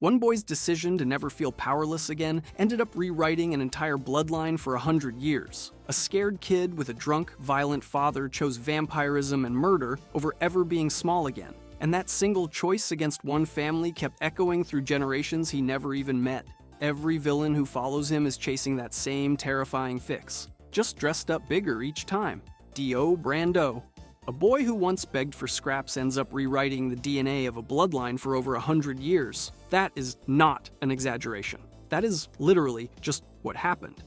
One boy's decision to never feel powerless again ended up rewriting an entire bloodline for 100 years. A scared kid with a drunk, violent father chose vampirism and murder over ever being small again. And that single choice against one family kept echoing through generations he never even met. Every villain who follows him is chasing that same terrifying fix, just dressed up bigger each time. Dio Brando. A boy who once begged for scraps ends up rewriting the DNA of a bloodline for over 100 years. That is not an exaggeration. That is literally just what happened.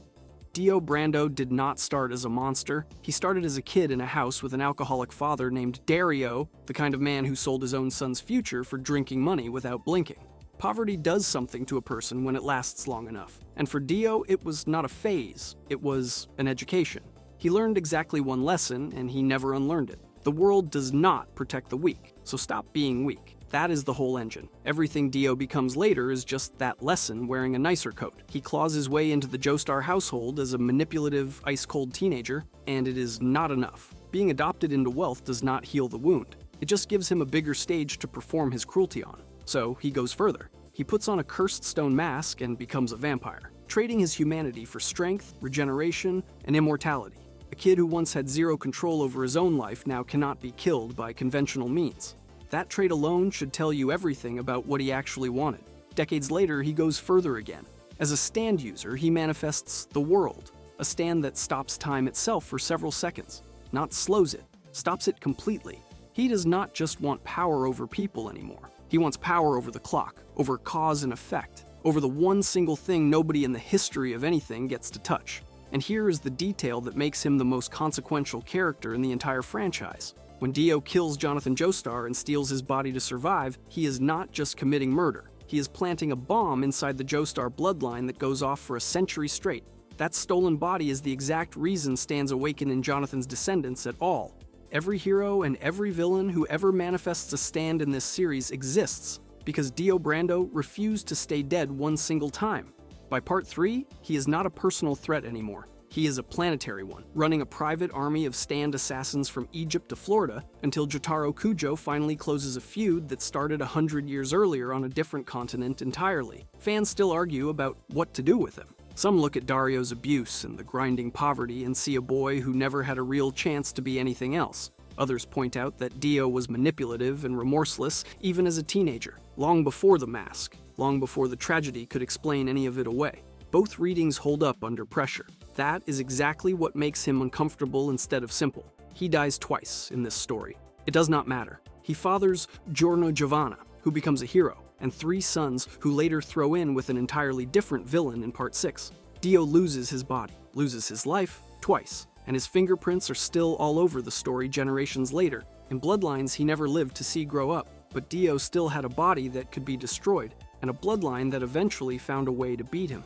Dio Brando did not start as a monster. He started as a kid in a house with an alcoholic father named Dario, the kind of man who sold his own son's future for drinking money without blinking. Poverty does something to a person when it lasts long enough. And for Dio, it was not a phase, it was an education. He learned exactly one lesson, and he never unlearned it. The world does not protect the weak, so stop being weak. That is the whole engine. Everything Dio becomes later is just that lesson wearing a nicer coat. He claws his way into the Joestar household as a manipulative, ice-cold teenager, and it is not enough. Being adopted into wealth does not heal the wound. It just gives him a bigger stage to perform his cruelty on. So he goes further. He puts on a cursed stone mask and becomes a vampire, trading his humanity for strength, regeneration, and immortality. A kid who once had zero control over his own life now cannot be killed by conventional means. That trait alone should tell you everything about what he actually wanted. Decades later, he goes further again. As a stand user, he manifests the world, a stand that stops time itself for several seconds, not slows it, stops it completely. He does not just want power over people anymore. He wants power over the clock, over cause and effect, over the one single thing nobody in the history of anything gets to touch. And here is the detail that makes him the most consequential character in the entire franchise. When Dio kills Jonathan Joestar and steals his body to survive, he is not just committing murder. He is planting a bomb inside the Joestar bloodline that goes off for a century straight. That stolen body is the exact reason Stan's awaken in Jonathan's descendants at all. Every hero and every villain who ever manifests a stand in this series exists because Dio Brando refused to stay dead one single time. By part 3, he is not a personal threat anymore. He is a planetary one, running a private army of stand assassins from Egypt to Florida until Jotaro Kujo finally closes a feud that started 100 years earlier on a different continent entirely. Fans still argue about what to do with him. Some look at Dario's abuse and the grinding poverty and see a boy who never had a real chance to be anything else. Others point out that Dio was manipulative and remorseless even as a teenager, long before the mask, long before the tragedy could explain any of it away. Both readings hold up under pressure. That is exactly what makes him uncomfortable instead of simple. He dies twice in this story. It does not matter. He fathers Giorno Giovanna, who becomes a hero, and 3 sons who later throw in with an entirely different villain in part 6. Dio loses his body, loses his life, twice, and his fingerprints are still all over the story generations later. In Bloodlines, he never lived to see grow up, but Dio still had a body that could be destroyed, and a bloodline that eventually found a way to beat him.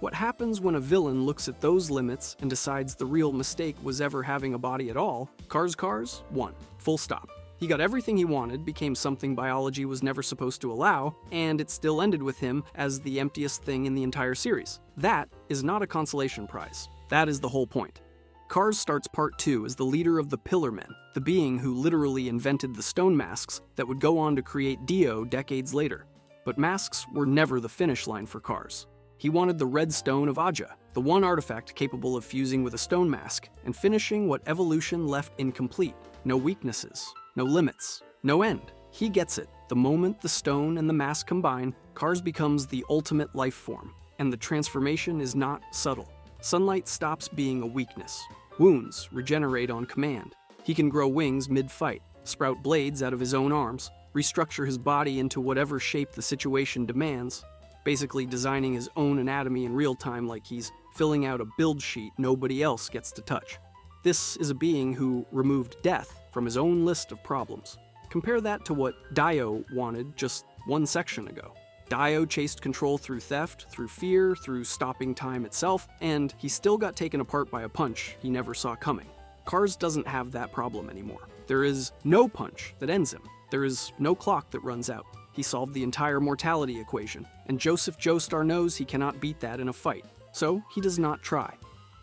What happens when a villain looks at those limits and decides the real mistake was ever having a body at all? Cars 1. Full stop. He got everything he wanted, became something biology was never supposed to allow, and it still ended with him as the emptiest thing in the entire series. That is not a consolation prize. That is the whole point. Cars starts part 2 as the leader of the Pillar Men, the being who literally invented the stone masks that would go on to create Dio decades later. But masks were never the finish line for Cars. He wanted the red stone of Aja, the one artifact capable of fusing with a stone mask and finishing what evolution left incomplete. No weaknesses, no limits, no end. He gets it. The moment the stone and the mask combine, Cars becomes the ultimate life form, and the transformation is not subtle. Sunlight stops being a weakness. Wounds regenerate on command. He can grow wings mid-fight, sprout blades out of his own arms, restructure his body into whatever shape the situation demands, basically designing his own anatomy in real time like he's filling out a build sheet nobody else gets to touch. This is a being who removed death from his own list of problems. Compare that to what Dio wanted just one section ago. Dio chased control through theft, through fear, through stopping time itself, and he still got taken apart by a punch he never saw coming. Cars doesn't have that problem anymore. There is no punch that ends him. There is no clock that runs out. He solved the entire mortality equation, and Joseph Joestar knows he cannot beat that in a fight, so he does not try.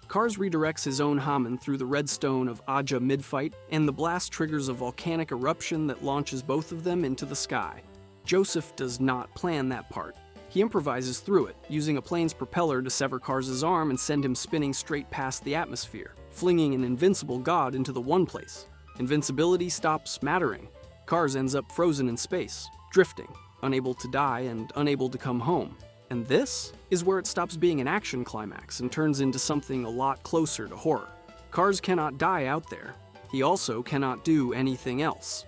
Cars redirects his own Haman through the red stone of Aja mid-fight, and the blast triggers a volcanic eruption that launches both of them into the sky. Joseph does not plan that part. He improvises through it, using a plane's propeller to sever Kars' arm and send him spinning straight past the atmosphere, flinging an invincible god into the one place. Invincibility stops mattering. Kars ends up frozen in space, drifting, unable to die and unable to come home. And this is where it stops being an action climax and turns into something a lot closer to horror. Kars cannot die out there. He also cannot do anything else.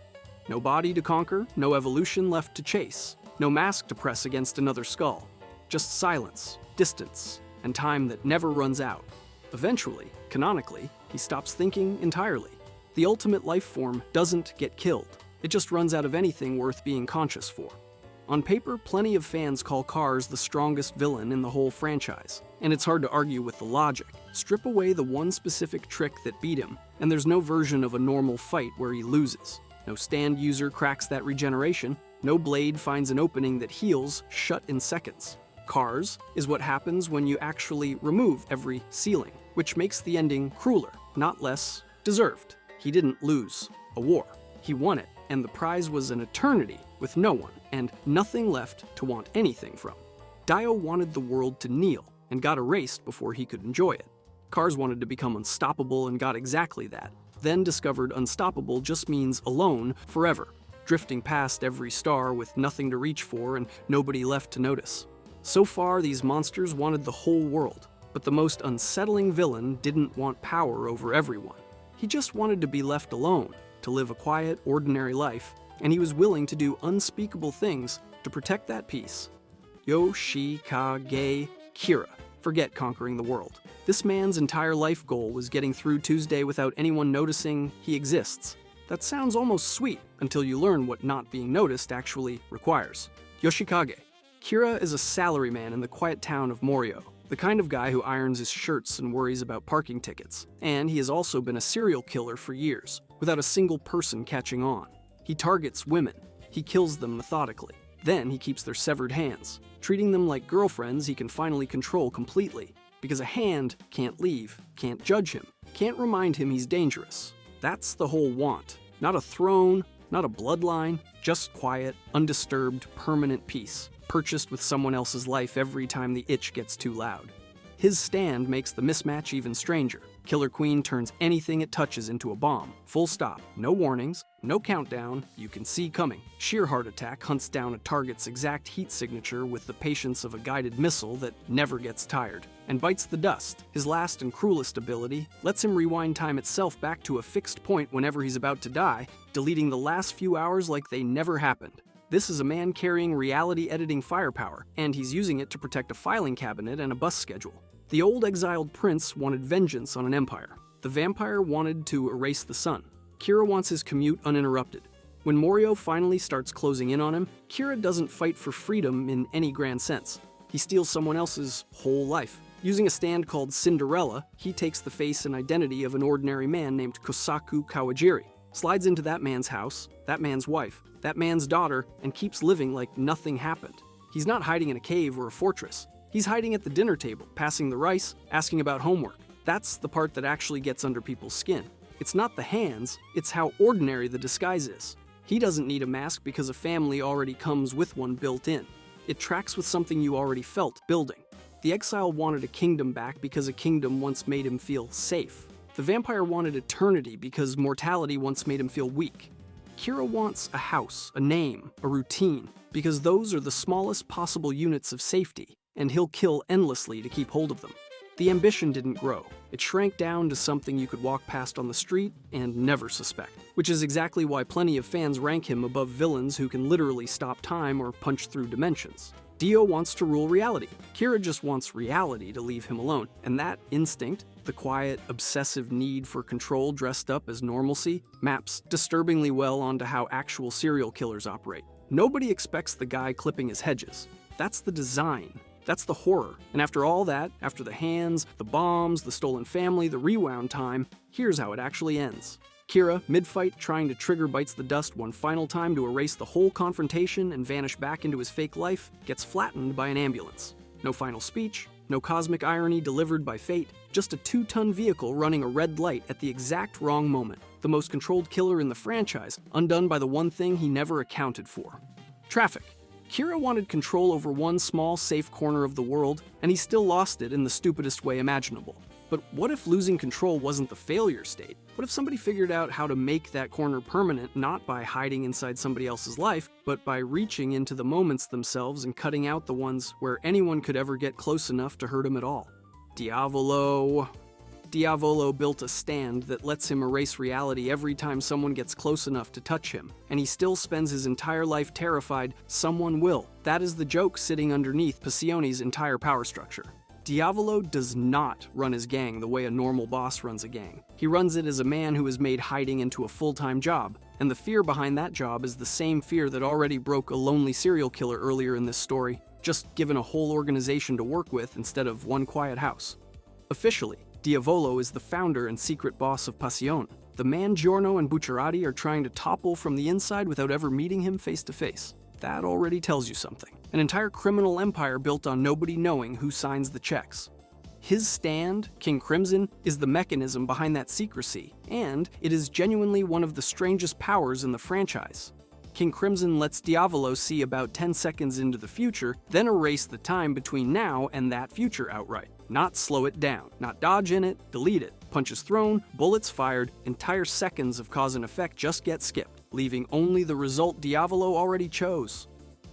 No body to conquer, no evolution left to chase, no mask to press against another skull. Just silence, distance, and time that never runs out. Eventually, canonically, he stops thinking entirely. The ultimate life form doesn't get killed. It just runs out of anything worth being conscious for. On paper, plenty of fans call Kars the strongest villain in the whole franchise, and it's hard to argue with the logic. Strip away the one specific trick that beat him, and there's no version of a normal fight where he loses. No stand user cracks that regeneration, no blade finds an opening that heals shut in seconds. Kars is what happens when you actually remove every ceiling, which makes the ending crueler, not less deserved. He didn't lose a war. He won it, and the prize was an eternity with no one, and nothing left to want anything from. Dio wanted the world to kneel, and got erased before he could enjoy it. Kars wanted to become unstoppable and got exactly that, then discovered unstoppable just means alone forever, drifting past every star with nothing to reach for and nobody left to notice. So far, these monsters wanted the whole world, but the most unsettling villain didn't want power over everyone. He just wanted to be left alone, to live a quiet, ordinary life, and he was willing to do unspeakable things to protect that peace. Yoshikage Kira. Forget conquering the world. This man's entire life goal was getting through Tuesday without anyone noticing he exists. That sounds almost sweet until you learn what not being noticed actually requires. Yoshikage. Kira is a salaryman in the quiet town of Morio, the kind of guy who irons his shirts and worries about parking tickets. And he has also been a serial killer for years, without a single person catching on. He targets women. He kills them methodically. Then he keeps their severed hands, treating them like girlfriends he can finally control completely, because a hand can't leave, can't judge him, can't remind him he's dangerous. That's the whole want. Not a throne, not a bloodline, just quiet, undisturbed, permanent peace, purchased with someone else's life every time the itch gets too loud. His stand makes the mismatch even stranger. Killer Queen turns anything it touches into a bomb. Full stop. No warnings, no countdown, you can see coming. Sheer heart attack hunts down a target's exact heat signature with the patience of a guided missile that never gets tired, and bites the dust. His last and cruelest ability lets him rewind time itself back to a fixed point whenever he's about to die, deleting the last few hours like they never happened. This is a man carrying reality editing firepower, and he's using it to protect a filing cabinet and a bus schedule. The old exiled prince wanted vengeance on an empire. The vampire wanted to erase the sun. Kira wants his commute uninterrupted. When Morio finally starts closing in on him, Kira doesn't fight for freedom in any grand sense. He steals someone else's whole life. Using a stand called Cinderella, he takes the face and identity of an ordinary man named Kosaku Kawajiri, slides into that man's house, that man's wife, that man's daughter, and keeps living like nothing happened. He's not hiding in a cave or a fortress. He's hiding at the dinner table, passing the rice, asking about homework. That's the part that actually gets under people's skin. It's not the hands, it's how ordinary the disguise is. He doesn't need a mask because a family already comes with one built in. It tracks with something you already felt building. The exile wanted a kingdom back because a kingdom once made him feel safe. The vampire wanted eternity because mortality once made him feel weak. Kira wants a house, a name, a routine, because those are the smallest possible units of safety, and he'll kill endlessly to keep hold of them. The ambition didn't grow. It shrank down to something you could walk past on the street and never suspect, which is exactly why plenty of fans rank him above villains who can literally stop time or punch through dimensions. Dio wants to rule reality. Kira just wants reality to leave him alone, and that instinct, the quiet, obsessive need for control dressed up as normalcy, maps disturbingly well onto how actual serial killers operate. Nobody expects the guy clipping his hedges. That's the design. That's the horror. And after all that, after the hands, the bombs, the stolen family, the rewound time, here's how it actually ends. Kira, mid-fight, trying to trigger bites the dust one final time to erase the whole confrontation and vanish back into his fake life, gets flattened by an ambulance. No final speech, no cosmic irony delivered by fate, just a 2-ton vehicle running a red light at the exact wrong moment. The most controlled killer in the franchise, undone by the one thing he never accounted for. Traffic. Kira wanted control over one small, safe corner of the world, and he still lost it in the stupidest way imaginable. But what if losing control wasn't the failure state? What if somebody figured out how to make that corner permanent, not by hiding inside somebody else's life, but by reaching into the moments themselves and cutting out the ones where anyone could ever get close enough to hurt him at all? Diavolo built a stand that lets him erase reality every time someone gets close enough to touch him, and he still spends his entire life terrified someone will. That is the joke sitting underneath Passione's entire power structure. Diavolo does not run his gang the way a normal boss runs a gang. He runs it as a man who has made hiding into a full-time job, and the fear behind that job is the same fear that already broke a lonely serial killer earlier in this story, just given a whole organization to work with instead of one quiet house. Officially, Diavolo is the founder and secret boss of Passione, the man Giorno and Bucciarati are trying to topple from the inside without ever meeting him face to face. That already tells you something. An entire criminal empire built on nobody knowing who signs the checks. His stand, King Crimson, is the mechanism behind that secrecy, and it is genuinely one of the strangest powers in the franchise. King Crimson lets Diavolo see about 10 seconds into the future, then erase the time between now and that future outright. Not slow it down, not dodge in it, delete it. Punches thrown, bullets fired, entire seconds of cause and effect just get skipped, leaving only the result Diavolo already chose.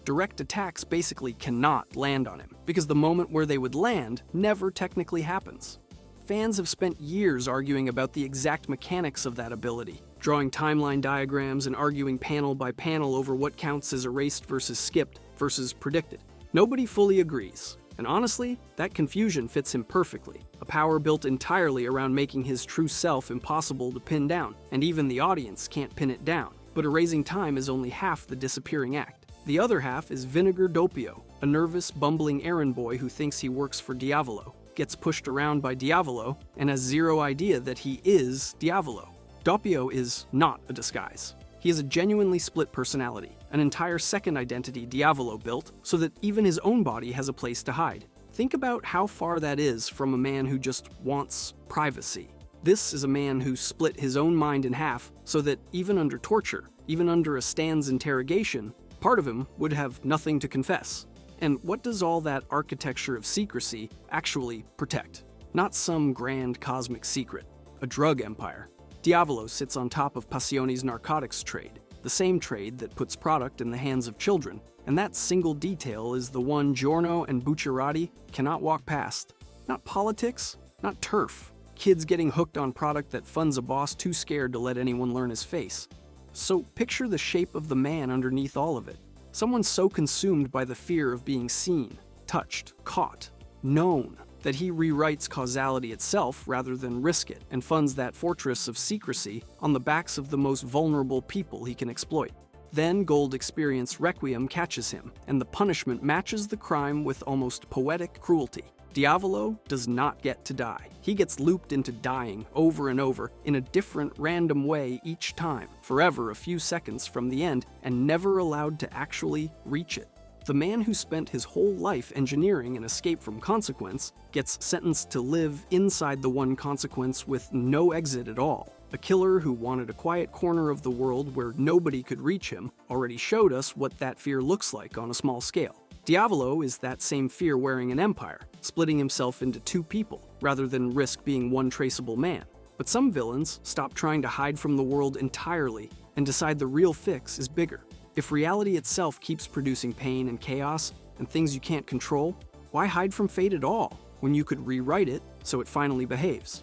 Direct attacks basically cannot land on him, because the moment where they would land never technically happens. Fans have spent years arguing about the exact mechanics of that ability, drawing timeline diagrams and arguing panel by panel over what counts as erased versus skipped versus predicted. Nobody fully agrees, and honestly, that confusion fits him perfectly. A power built entirely around making his true self impossible to pin down, and even the audience can't pin it down. But erasing time is only half the disappearing act. The other half is Vinegar Doppio, a nervous, bumbling errand boy who thinks he works for Diavolo, gets pushed around by Diavolo, and has zero idea that he is Diavolo. Doppio is not a disguise. He has a genuinely split personality, an entire second identity Diavolo built so that even his own body has a place to hide. Think about how far that is from a man who just wants privacy. This is a man who split his own mind in half so that even under torture, even under a stand's interrogation, part of him would have nothing to confess. And what does all that architecture of secrecy actually protect? Not some grand cosmic secret, a drug empire. Diavolo sits on top of Passione's narcotics trade, the same trade that puts product in the hands of children, and that single detail is the one Giorno and Bucciarati cannot walk past. Not politics, not turf, kids getting hooked on product that funds a boss too scared to let anyone learn his face. So picture the shape of the man underneath all of it. Someone so consumed by the fear of being seen, touched, caught, known, that he rewrites causality itself rather than risk it, and funds that fortress of secrecy on the backs of the most vulnerable people he can exploit. Then Gold Experience Requiem catches him, and the punishment matches the crime with almost poetic cruelty. Diavolo does not get to die. He gets looped into dying over and over in a different random way each time, forever a few seconds from the end, and never allowed to actually reach it. The man who spent his whole life engineering an escape from consequence gets sentenced to live inside the one consequence with no exit at all. A killer who wanted a quiet corner of the world where nobody could reach him already showed us what that fear looks like on a small scale. Diavolo is that same fear wearing an empire, splitting himself into two people, rather than risk being one traceable man. But some villains stop trying to hide from the world entirely and decide the real fix is bigger. If reality itself keeps producing pain and chaos and things you can't control, why hide from fate at all when you could rewrite it so it finally behaves?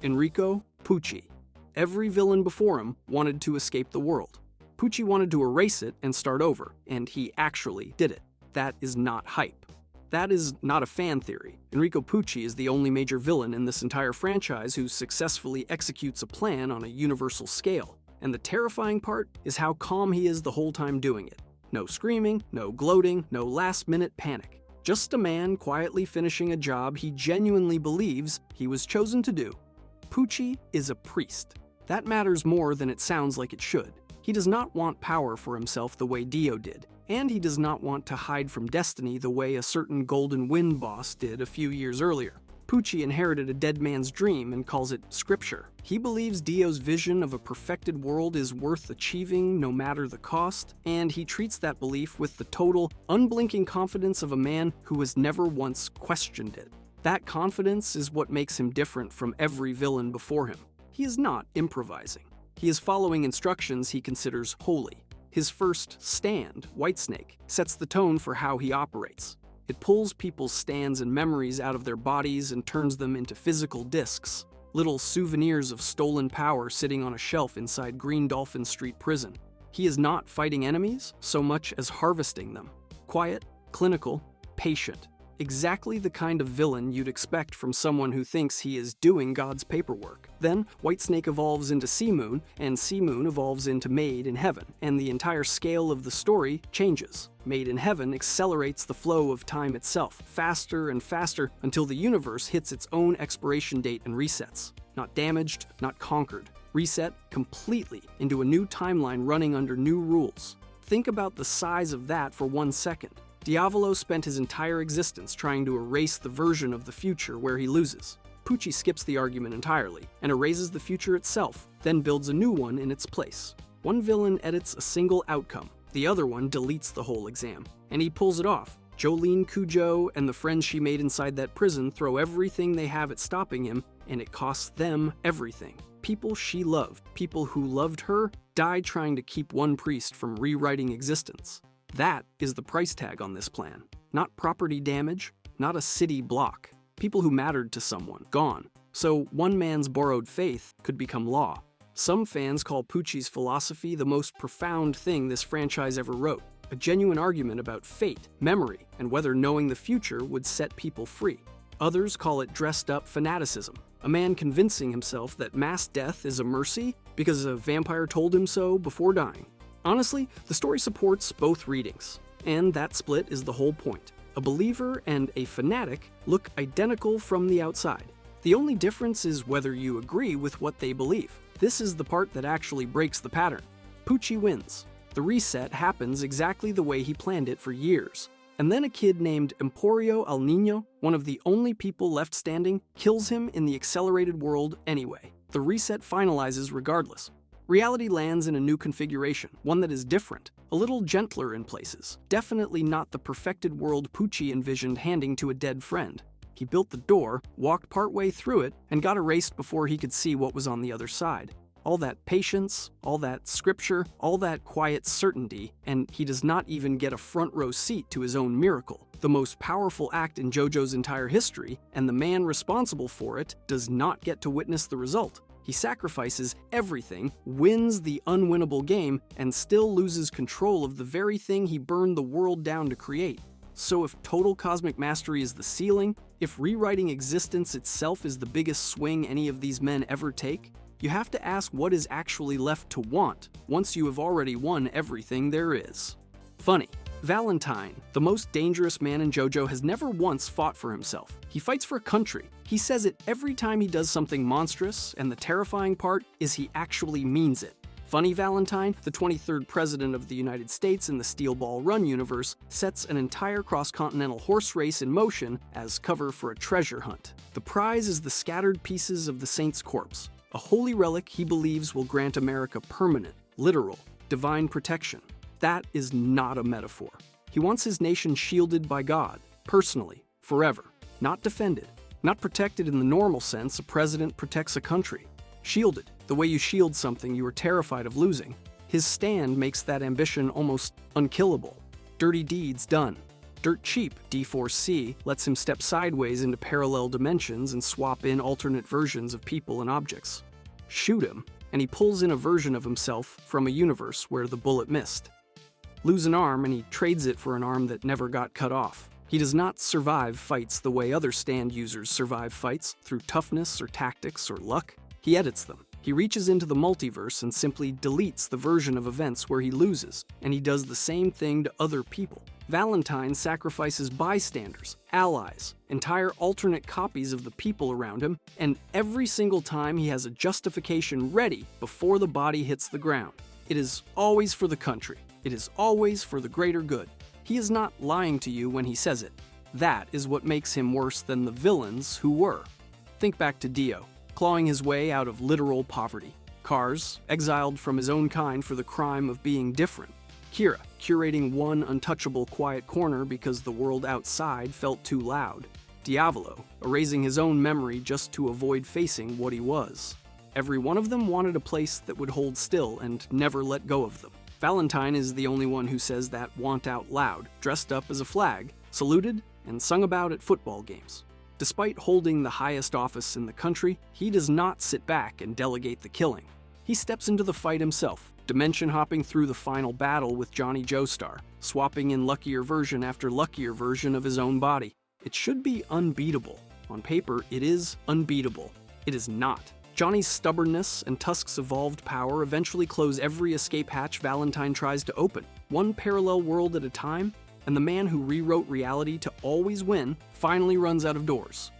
Enrico Pucci. Every villain before him wanted to escape the world. Pucci wanted to erase it and start over, and he actually did it. That is not hype. That is not a fan theory. Enrico Pucci is the only major villain in this entire franchise who successfully executes a plan on a universal scale. And the terrifying part is how calm he is the whole time doing it. No screaming, no gloating, no last-minute panic. Just a man quietly finishing a job he genuinely believes he was chosen to do. Pucci is a priest. That matters more than it sounds like it should. He does not want power for himself the way Dio did, and he does not want to hide from destiny the way a certain Golden Wind boss did a few years earlier. Pucci inherited a dead man's dream and calls it scripture. He believes Dio's vision of a perfected world is worth achieving no matter the cost, and he treats that belief with the total, unblinking confidence of a man who has never once questioned it. That confidence is what makes him different from every villain before him. He is not improvising. He is following instructions he considers holy. His first stand, Whitesnake, sets the tone for how he operates. It pulls people's stands and memories out of their bodies and turns them into physical discs, little souvenirs of stolen power sitting on a shelf inside Green Dolphin Street Prison. He is not fighting enemies so much as harvesting them. Quiet, clinical, patient. Exactly the kind of villain you'd expect from someone who thinks he is doing God's paperwork. Then, Whitesnake evolves into Seamoon, and Seamoon evolves into Made in Heaven, and the entire scale of the story changes. Made in Heaven accelerates the flow of time itself, faster and faster, until the universe hits its own expiration date and resets. Not damaged, not conquered. Reset completely into a new timeline running under new rules. Think about the size of that for 1 second. Diavolo spent his entire existence trying to erase the version of the future where he loses. Pucci skips the argument entirely and erases the future itself, then builds a new one in its place. One villain edits a single outcome, the other one deletes the whole exam, and he pulls it off. Jolene Cujo and the friends she made inside that prison throw everything they have at stopping him, and it costs them everything. People she loved, people who loved her, die trying to keep one priest from rewriting existence. That is the price tag on this plan. Not property damage, not a city block. People who mattered to someone, gone. So one man's borrowed faith could become law. Some fans call Pucci's philosophy the most profound thing this franchise ever wrote. A genuine argument about fate, memory, and whether knowing the future would set people free. Others call it dressed-up fanaticism. A man convincing himself that mass death is a mercy because a vampire told him so before dying. Honestly, the story supports both readings, and that split is the whole point. A believer and a fanatic look identical from the outside. The only difference is whether you agree with what they believe. This is the part that actually breaks the pattern. Pucci wins. The reset happens exactly the way he planned it for years. And then a kid named Emporio El Niño, one of the only people left standing, kills him in the accelerated world anyway. The reset finalizes regardless. Reality lands in a new configuration, one that is different, a little gentler in places. Definitely not the perfected world Pucci envisioned handing to a dead friend. He built the door, walked partway through it, and got erased before he could see what was on the other side. All that patience, all that scripture, all that quiet certainty, and he does not even get a front row seat to his own miracle. The most powerful act in JoJo's entire history, and the man responsible for it does not get to witness the result. He sacrifices everything, wins the unwinnable game, and still loses control of the very thing he burned the world down to create. So if total cosmic mastery is the ceiling, if rewriting existence itself is the biggest swing any of these men ever take, you have to ask what is actually left to want once you have already won everything there is. Funny. Valentine, the most dangerous man in JoJo, has never once fought for himself. He fights for a country. He says it every time he does something monstrous, and the terrifying part is he actually means it. Funny Valentine, the 23rd President of the United States in the Steel Ball Run universe, sets an entire cross-continental horse race in motion as cover for a treasure hunt. The prize is the scattered pieces of the saint's corpse, a holy relic he believes will grant America permanent, literal, divine protection. That is not a metaphor. He wants his nation shielded by God, personally, forever, not defended, not protected in the normal sense a president protects a country. Shielded, the way you shield something you are terrified of losing. His stand makes that ambition almost unkillable. Dirty deeds done. Dirt cheap D4C lets him step sideways into parallel dimensions and swap in alternate versions of people and objects. Shoot him, and he pulls in a version of himself from a universe where the bullet missed. Lose an arm, and he trades it for an arm that never got cut off. He does not survive fights the way other stand users survive fights, through toughness or tactics or luck. He edits them. He reaches into the multiverse and simply deletes the version of events where he loses, and he does the same thing to other people. Valentine sacrifices bystanders, allies, entire alternate copies of the people around him, and every single time he has a justification ready before the body hits the ground. It is always for the country. It is always for the greater good. He is not lying to you when he says it. That is what makes him worse than the villains who were. Think back to Dio, clawing his way out of literal poverty. Kars, exiled from his own kind for the crime of being different. Kira, curating one untouchable quiet corner because the world outside felt too loud. Diavolo, erasing his own memory just to avoid facing what he was. Every one of them wanted a place that would hold still and never let go of them. Valentine is the only one who says that want out loud, dressed up as a flag, saluted, and sung about at football games. Despite holding the highest office in the country, he does not sit back and delegate the killing. He steps into the fight himself, dimension hopping through the final battle with Johnny Joestar, swapping in luckier version after luckier version of his own body. It should be unbeatable. On paper, it is unbeatable. It is not. Johnny's stubbornness and Tusk's evolved power eventually close every escape hatch Valentine tries to open, one parallel world at a time, and the man who rewrote reality to always win finally runs out of doors.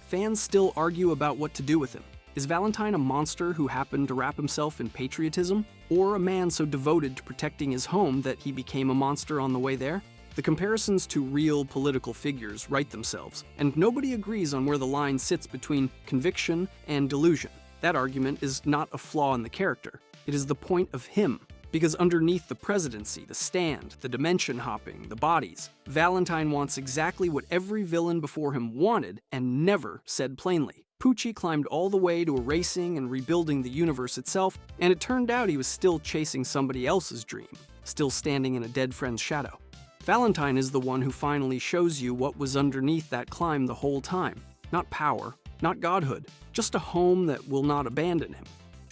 Fans still argue about what to do with him. Is Valentine a monster who happened to wrap himself in patriotism, or a man so devoted to protecting his home that he became a monster on the way there? The comparisons to real political figures write themselves, and nobody agrees on where the line sits between conviction and delusion. That argument is not a flaw in the character, it is the point of him. Because underneath the presidency, the stand, the dimension hopping, the bodies, Valentine wants exactly what every villain before him wanted and never said plainly. Pucci climbed all the way to erasing and rebuilding the universe itself, and it turned out he was still chasing somebody else's dream, still standing in a dead friend's shadow. Valentine is the one who finally shows you what was underneath that climb the whole time. Not power, not godhood, just a home that will not abandon him.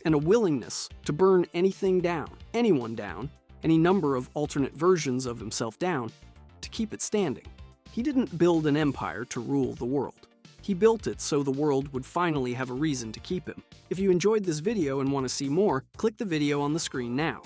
And a willingness to burn anything down, anyone down, any number of alternate versions of himself down, to keep it standing. He didn't build an empire to rule the world. He built it so the world would finally have a reason to keep him. If you enjoyed this video and want to see more, click the video on the screen now.